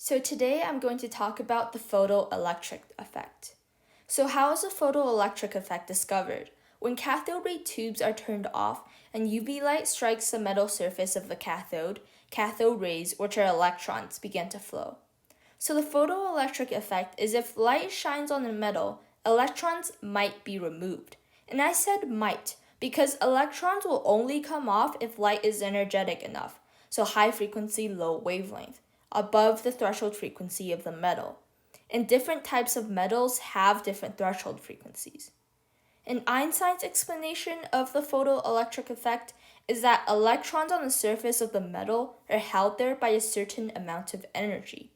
So today I'm going to talk about the photoelectric effect. So how is the photoelectric effect discovered? When cathode ray tubes are turned off and UV light strikes the metal surface of the cathode rays, which are electrons, begin to flow. So the photoelectric effect is if light shines on the metal, electrons might be removed. And I said might because electrons will only come off if light is energetic enough, so high frequency, low wavelength, above the threshold frequency of the metal. And different types of metals have different threshold frequencies. And Einstein's explanation of the photoelectric effect is that electrons on the surface of the metal are held there by a certain amount of energy.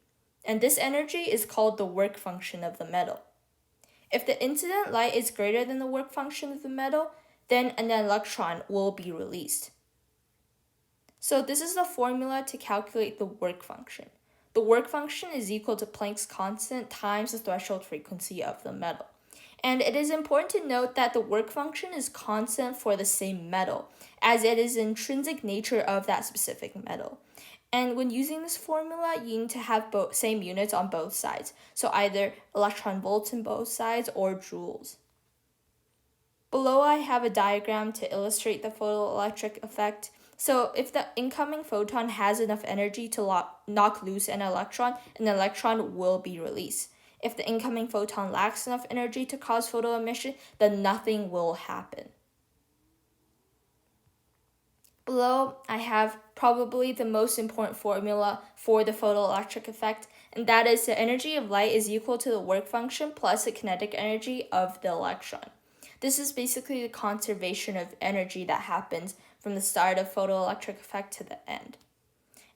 And this energy is called the work function of the metal. If the incident light is greater than the work function of the metal, then an electron will be released. So this is the formula to calculate the work function. The work function is equal to Planck's constant times the threshold frequency of the metal. And it is important to note that the work function is constant for the same metal, as it is the intrinsic nature of that specific metal. And when using this formula, you need to have both same units on both sides, so either electron volts on both sides or joules. Below I have a diagram to illustrate the photoelectric effect. So if the incoming photon has enough energy to knock loose an electron will be released. If the incoming photon lacks enough energy to cause photoemission, then nothing will happen. Below, I have probably the most important formula for the photoelectric effect, and that is the energy of light is equal to the work function plus the kinetic energy of the electron. This is basically the conservation of energy that happens from the start of photoelectric effect to the end.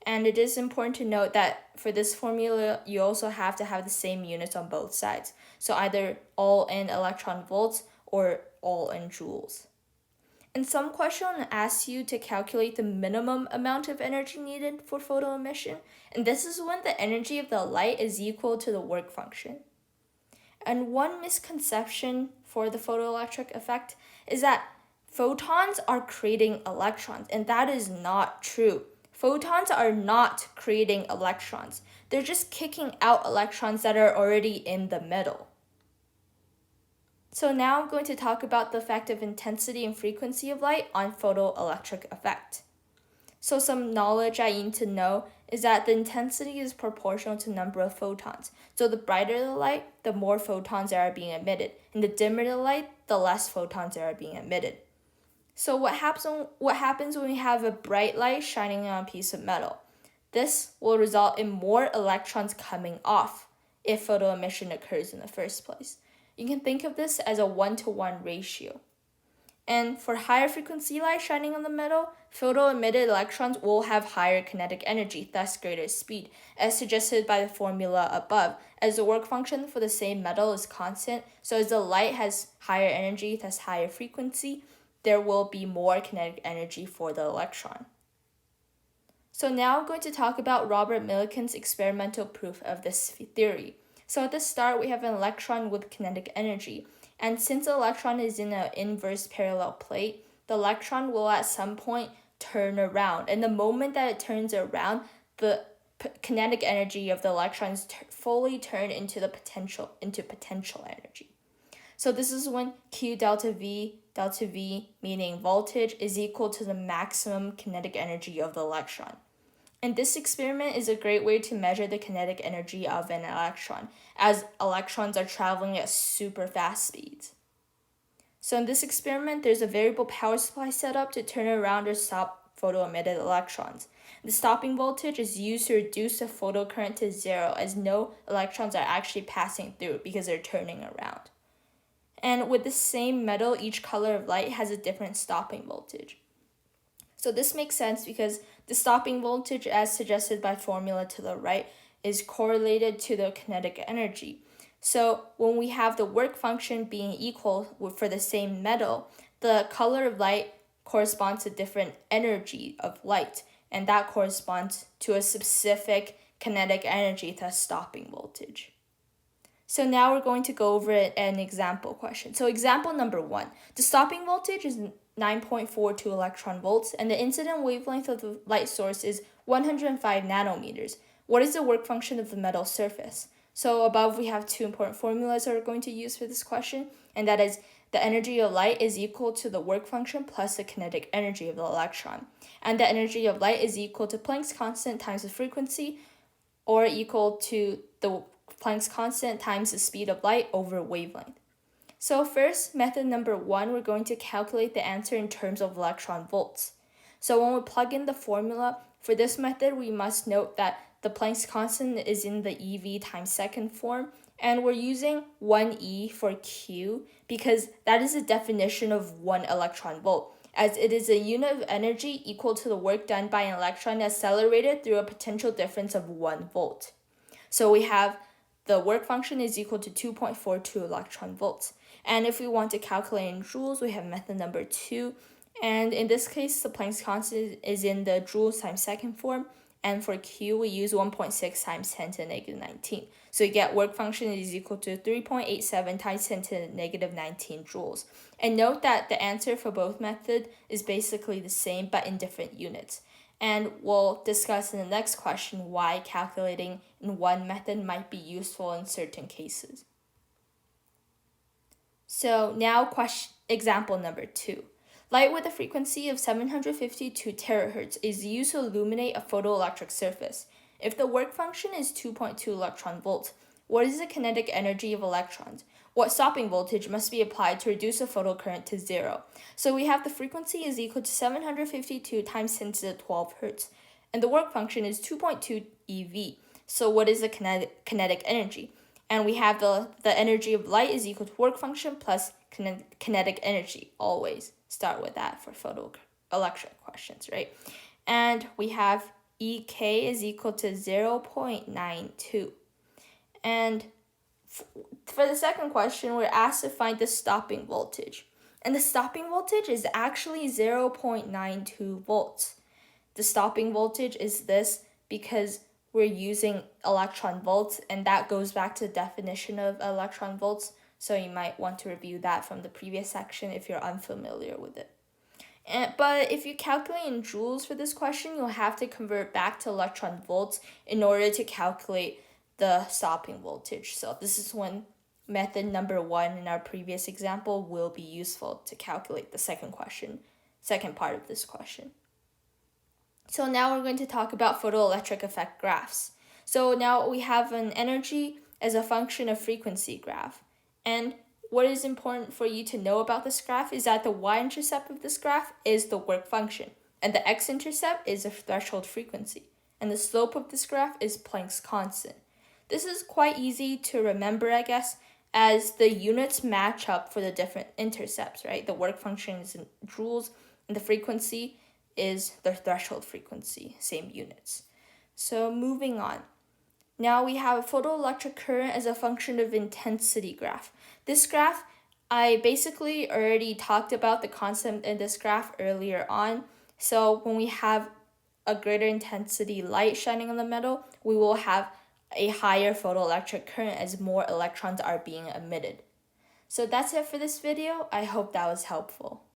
And it is important to note that for this formula, you also have to have the same units on both sides. So either all in electron volts or all in joules. And some question asks you to calculate the minimum amount of energy needed for photoemission. And this is when the energy of the light is equal to the work function. And one misconception for the photoelectric effect is that photons are creating electrons, and that is not true. Photons are not creating electrons. They're just kicking out electrons that are already in the metal. So now I'm going to talk about the effect of intensity and frequency of light on photoelectric effect. So some knowledge I need to know is that the intensity is proportional to the number of photons. So the brighter the light, the more photons that are being emitted. And the dimmer the light, the less photons that are being emitted. So what happens when we have a bright light shining on a piece of metal? This will result in more electrons coming off if photoemission occurs in the first place. You can think of this as a 1-to-1 ratio. And for higher frequency light shining on the metal, photo-emitted electrons will have higher kinetic energy, thus greater speed, as suggested by the formula above, as the work function for the same metal is constant. So as the light has higher energy, thus higher frequency, there will be more kinetic energy for the electron. So now I'm going to talk about Robert Millikan's experimental proof of this theory. So at the start, we have an electron with kinetic energy. And since the electron is in an inverse parallel plate, the electron will at some point turn around. And the moment that it turns around, the kinetic energy of the electrons fully turn into potential energy. So this is when Q delta V, meaning voltage, is equal to the maximum kinetic energy of the electron. And this experiment is a great way to measure the kinetic energy of an electron, as electrons are traveling at super fast speeds. So in this experiment, there's a variable power supply set up to turn around or stop photo-emitted electrons. The stopping voltage is used to reduce the photocurrent to zero, as no electrons are actually passing through because they're turning around. And with the same metal, each color of light has a different stopping voltage. So this makes sense because the stopping voltage, as suggested by formula to the right, is correlated to the kinetic energy. So when we have the work function being equal for the same metal, the color of light corresponds to different energy of light, and that corresponds to a specific kinetic energy, thus stopping voltage. So now we're going to go over an example question. So example number 1, the stopping voltage is 9.42 electron volts, and the incident wavelength of the light source is 105 nanometers, What is the work function of the metal surface? So above we have two important formulas that we're going to use for this question, and that is the energy of light is equal to the work function plus the kinetic energy of the electron. And the energy of light is equal to Planck's constant times the frequency, or equal to the Planck's constant times the speed of light over wavelength. So first, method number 1, we're going to calculate the answer in terms of electron volts. So when we plug in the formula for this method, we must note that the Planck's constant is in the eV times second form, and we're using 1e for Q because that is the definition of 1 electron volt, as it is a unit of energy equal to the work done by an electron accelerated through a potential difference of 1 volt. So we have the work function is equal to 2.42 electron volts. And if we want to calculate in joules, we have method number 2. And in this case, the Planck's constant is in the joules times second form. And for Q, we use 1.6 times 10 to the negative 19. So you get work function is equal to 3.87 times 10 to the negative 19 joules. And note that the answer for both methods is basically the same, but in different units. And we'll discuss in the next question why calculating in one method might be useful in certain cases. So now example number 2. Light with a frequency of 752 terahertz is used to illuminate a photoelectric surface. If the work function is 2.2 electron volts, what is the kinetic energy of electrons? What stopping voltage must be applied to reduce the photocurrent to 0? So we have the frequency is equal to 752 times 10 to the 12 hertz, and the work function is 2.2 eV. So what is the kinetic energy? And we have the energy of light is equal to work function plus kinetic energy. Always start with that for photoelectric questions, right? And we have EK is equal to 0.92. And for the second question, we're asked to find the stopping voltage. And the stopping voltage is actually 0.92 volts. The stopping voltage is this because we're using electron volts, and that goes back to the definition of electron volts. So you might want to review that from the previous section if you're unfamiliar with it. But if you calculate in joules for this question, you'll have to convert back to electron volts in order to calculate the stopping voltage. So this is when method number 1 in our previous example will be useful to calculate the second part of this question. So now we're going to talk about photoelectric effect graphs. So now we have an energy as a function of frequency graph. And what is important for you to know about this graph is that the y-intercept of this graph is the work function, and the x-intercept is the threshold frequency, and the slope of this graph is Planck's constant. This is quite easy to remember, I guess, as the units match up for the different intercepts, right? The work function is in joules, and the frequency is the threshold frequency, same units. So moving on. Now we have a photoelectric current as a function of intensity graph. This graph, I basically already talked about the concept in this graph earlier on. So when we have a greater intensity light shining on the metal, we will have a higher photoelectric current as more electrons are being emitted. So that's it for this video. I hope that was helpful.